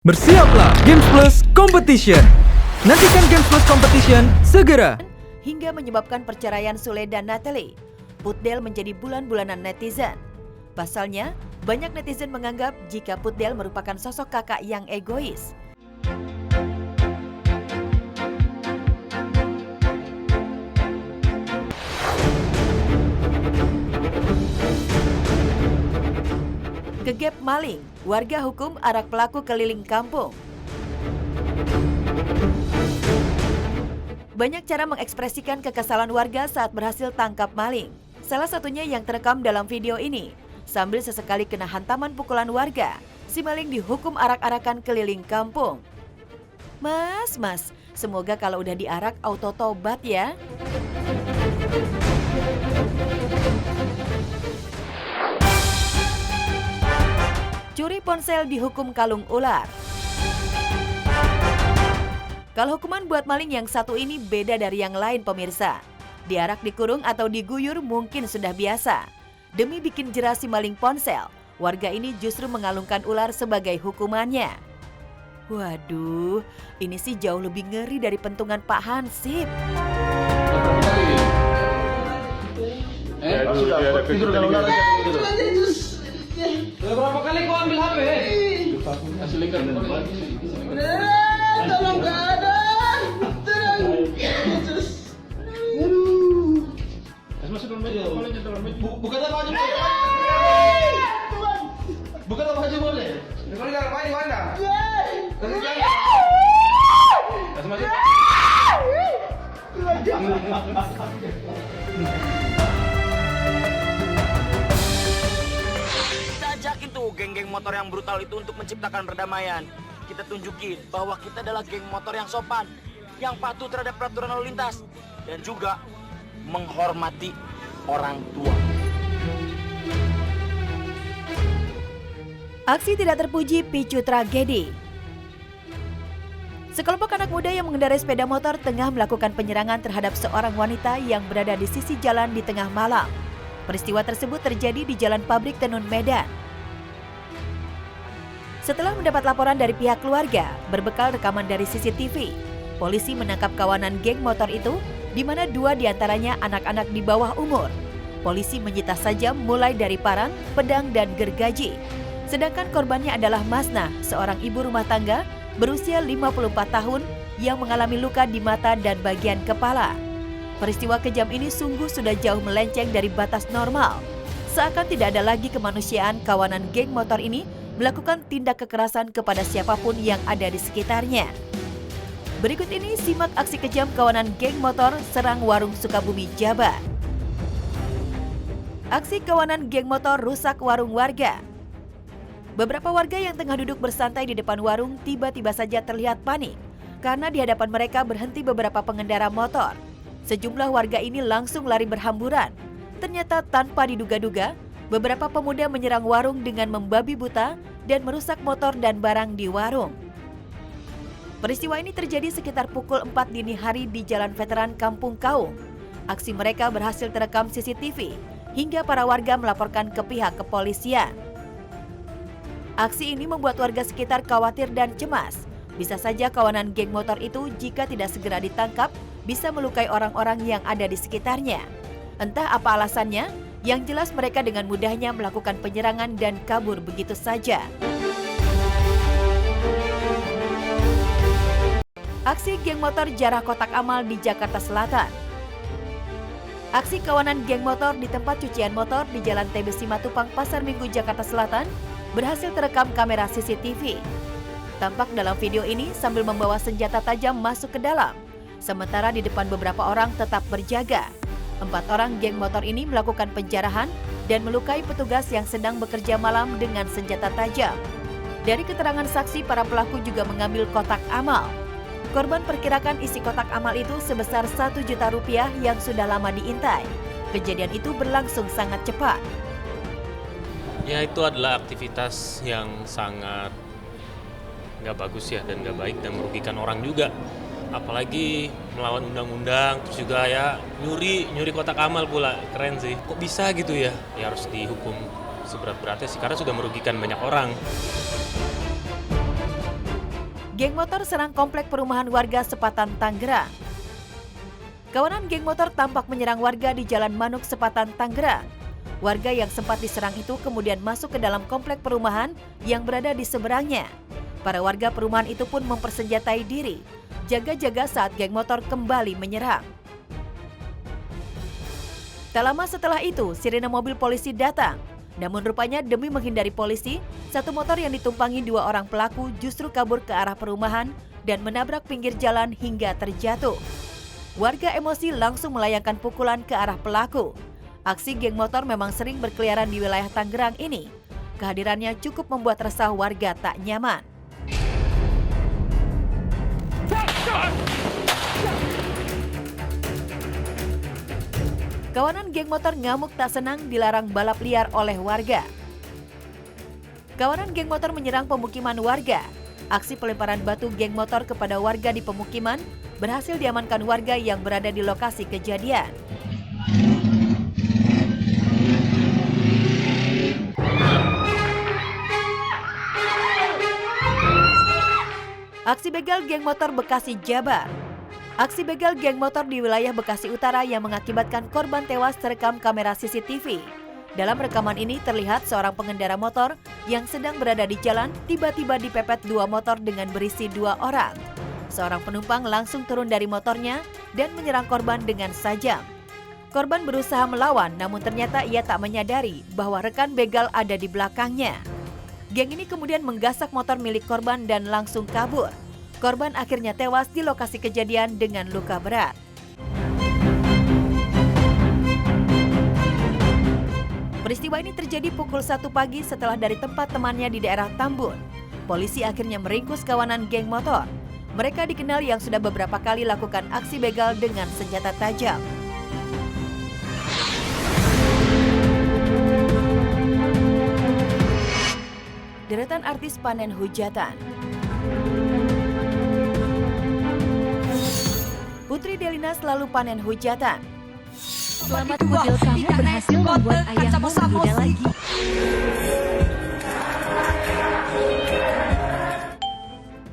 Bersiaplah Games Plus Competition. Nantikan Games Plus Competition segera. Hingga menyebabkan perceraian Sule dan Natalie. Putdel menjadi bulan-bulanan netizen. Pasalnya, banyak netizen menganggap jika Putdel merupakan sosok kakak yang egois. Gegep maling, warga hukum arak pelaku keliling kampung. Banyak cara mengekspresikan kekesalan warga saat berhasil tangkap maling. Salah satunya yang terekam dalam video ini. Sambil sesekali kena hantaman pukulan warga, si maling dihukum arak-arakan keliling kampung. Mas, semoga kalau udah diarak auto tobat ya. Curi ponsel dihukum kalung ular. Kalau hukuman buat maling yang satu ini beda dari yang lain pemirsa. Diarak, dikurung atau diguyur mungkin sudah biasa. Demi bikin jerah si maling ponsel, warga ini justru mengalungkan ular sebagai hukumannya. Waduh, ini sih jauh lebih ngeri dari pentungan Pak Hansip. Berapa kali kau ambil HP? Aslikan Tolong gak ada. Bukan apa aja. Bukan apa aja boleh. Bukan apa aja mana? Kita ajakin tuh geng-geng motor yang brutal itu untuk menciptakan perdamaian. Kita tunjukin bahwa kita adalah geng motor yang sopan, yang patuh terhadap peraturan lalu lintas, dan juga menghormati orang tua. Aksi tidak terpuji picu tragedi. Sekelompok anak muda yang mengendarai sepeda motor tengah melakukan penyerangan terhadap seorang wanita yang berada di sisi jalan di tengah malam. Peristiwa tersebut terjadi di Jalan Pabrik Tenun, Medan. Setelah mendapat laporan dari pihak keluarga, berbekal rekaman dari CCTV, polisi menangkap kawanan geng motor itu, di mana dua diantaranya anak-anak di bawah umur. Polisi menyita sajam mulai dari parang, pedang, dan gergaji. Sedangkan korbannya adalah Masna, seorang ibu rumah tangga berusia 54 tahun yang mengalami luka di mata dan bagian kepala. Peristiwa kejam ini sungguh sudah jauh melenceng dari batas normal. Seakan tidak ada lagi kemanusiaan kawanan geng motor ini melakukan tindak kekerasan kepada siapapun yang ada di sekitarnya. Berikut ini simak aksi kejam kawanan geng motor serang warung Sukabumi, Jabar. Aksi kawanan geng motor rusak warung warga. Beberapa warga yang tengah duduk bersantai di depan warung tiba-tiba saja terlihat panik karena di hadapan mereka berhenti beberapa pengendara motor. Sejumlah warga ini langsung lari berhamburan. Ternyata tanpa diduga-duga, beberapa pemuda menyerang warung dengan membabi buta dan merusak motor dan barang di warung. Peristiwa ini terjadi sekitar pukul 4 dini hari di Jalan Veteran Kampung Kaung. Aksi mereka berhasil terekam CCTV hingga para warga melaporkan ke pihak kepolisian. Aksi ini membuat warga sekitar khawatir dan cemas. Bisa saja kawanan geng motor itu jika tidak segera ditangkap bisa melukai orang-orang yang ada di sekitarnya. Entah apa alasannya, yang jelas mereka dengan mudahnya melakukan penyerangan dan kabur begitu saja. Aksi geng motor jarah kotak amal di Jakarta Selatan. Aksi kawanan geng motor di tempat cucian motor di Jalan TB Simatupang, Pasar Minggu, Jakarta Selatan berhasil terekam kamera CCTV. Tampak dalam video ini sambil membawa senjata tajam masuk ke dalam, sementara di depan beberapa orang tetap berjaga. 4 orang geng motor ini melakukan penjarahan dan melukai petugas yang sedang bekerja malam dengan senjata tajam. Dari keterangan saksi, para pelaku juga mengambil kotak amal. Korban perkirakan isi kotak amal itu sebesar Rp1 juta yang sudah lama diintai. Kejadian itu berlangsung sangat cepat. Ya, itu adalah aktivitas yang sangat nggak bagus ya, dan nggak baik dan merugikan orang juga. Apalagi melawan undang-undang, terus juga ya nyuri kotak amal pula. Keren sih, kok bisa gitu ya? Ya harus dihukum seberat-beratnya sih, karena sudah merugikan banyak orang. Geng motor serang komplek perumahan warga Sepatan, Tangerang. Kawanan geng motor tampak menyerang warga di Jalan Manuk, Sepatan, Tangerang. Warga yang sempat diserang itu kemudian masuk ke dalam komplek perumahan yang berada di seberangnya. Para warga perumahan itu pun mempersenjatai diri, jaga-jaga saat geng motor kembali menyerang. Tak lama setelah itu, sirene mobil polisi datang. Namun rupanya demi menghindari polisi, satu motor yang ditumpangi 2 orang pelaku justru kabur ke arah perumahan dan menabrak pinggir jalan hingga terjatuh. Warga emosi langsung melayangkan pukulan ke arah pelaku. Aksi geng motor memang sering berkeliaran di wilayah Tangerang ini. Kehadirannya cukup membuat resah warga tak nyaman. Kawanan geng motor ngamuk tak senang dilarang balap liar oleh warga. Kawanan geng motor menyerang pemukiman warga. Aksi pelemparan batu geng motor kepada warga di pemukiman berhasil diamankan warga yang berada di lokasi kejadian. Aksi begal geng motor Bekasi, Jabar. Aksi begal geng motor di wilayah Bekasi Utara yang mengakibatkan korban tewas terekam kamera CCTV. Dalam rekaman ini terlihat seorang pengendara motor yang sedang berada di jalan tiba-tiba dipepet 2 motor dengan berisi 2 orang. Seorang penumpang langsung turun dari motornya dan menyerang korban dengan sajam. Korban berusaha melawan namun ternyata ia tak menyadari bahwa rekan begal ada di belakangnya. Geng ini kemudian menggasak motor milik korban dan langsung kabur. Korban akhirnya tewas di lokasi kejadian dengan luka berat. Peristiwa ini terjadi pukul 1 pagi setelah dari tempat temannya di daerah Tambun. Polisi akhirnya meringkus kawanan geng motor. Mereka dikenal yang sudah beberapa kali lakukan aksi begal dengan senjata tajam. Deretan artis panen hujatan. Putri Delina selalu panen hujatan. Selamat Pudel, kamu berhasil membuat ayahmu muda lagi.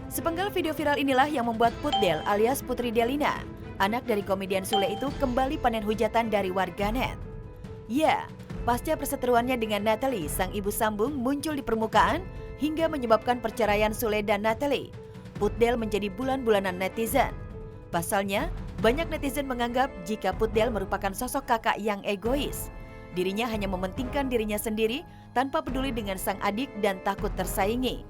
Sepenggal video viral inilah yang membuat Pudel alias Putri Delina, anak dari komedian Sule itu kembali panen hujatan dari warganet. Ya, pasca perseteruannya dengan Natalie, sang ibu sambung muncul di permukaan hingga menyebabkan perceraian Sule dan Natalie. Pudel menjadi bulan-bulanan netizen. Pasalnya, banyak netizen menganggap jika Pudel merupakan sosok kakak yang egois. Dirinya hanya mementingkan dirinya sendiri tanpa peduli dengan sang adik dan takut tersaingi.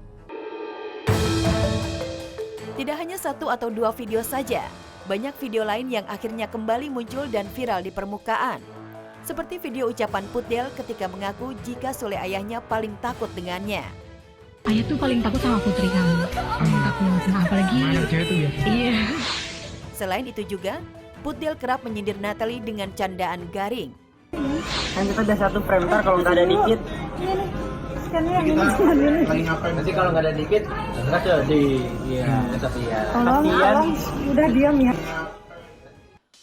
Tidak hanya 1 atau 2 video saja, banyak video lain yang akhirnya kembali muncul dan viral di permukaan. Seperti video ucapan Pudel ketika mengaku jika Sule ayahnya paling takut dengannya. Ayah tuh paling takut sama putri kamu. Paling takut. Nah, apalagi iya. Selain itu juga, Pudel kerap menyindir Natalie dengan candaan garing. Kan kita udah 1 frame, ntar kalau nggak ada dikit. Lagi ngapain? Nanti kalau nggak ada dikit, nggak jadi. Iya, tapi ya. Tolong, udah diam ya.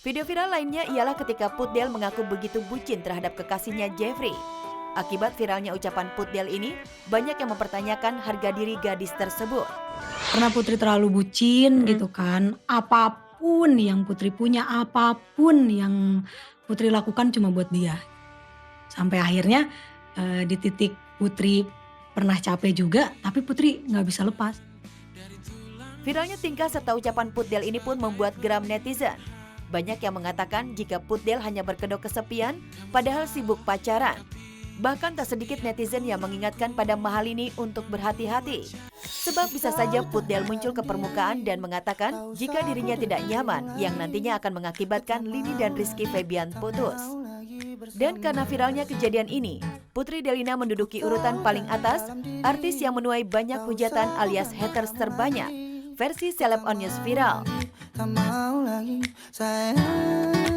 Video viral lainnya ialah ketika Pudel mengaku begitu bucin terhadap kekasihnya Jeffrey. Akibat viralnya ucapan Pudel ini, banyak yang mempertanyakan harga diri gadis tersebut. Karena Putri terlalu bucin gitu kan. Apapun yang Putri punya, apapun yang Putri lakukan cuma buat dia. Sampai akhirnya di titik Putri pernah capek juga, tapi Putri nggak bisa lepas. Viralnya tingkah serta ucapan Pudel ini pun membuat geram netizen. Banyak yang mengatakan jika Pudel hanya berkedok kesepian, padahal sibuk pacaran. Bahkan tak sedikit netizen yang mengingatkan pada Mahalini untuk berhati-hati. Sebab bisa saja Pudel muncul ke permukaan dan mengatakan jika dirinya tidak nyaman, yang nantinya akan mengakibatkan Lini dan Rizky Febian putus. Dan karena viralnya kejadian ini, Putri Delina menduduki urutan paling atas, artis yang menuai banyak hujatan alias haters terbanyak, versi Celeb on News Viral. Tak mau lagi sayang.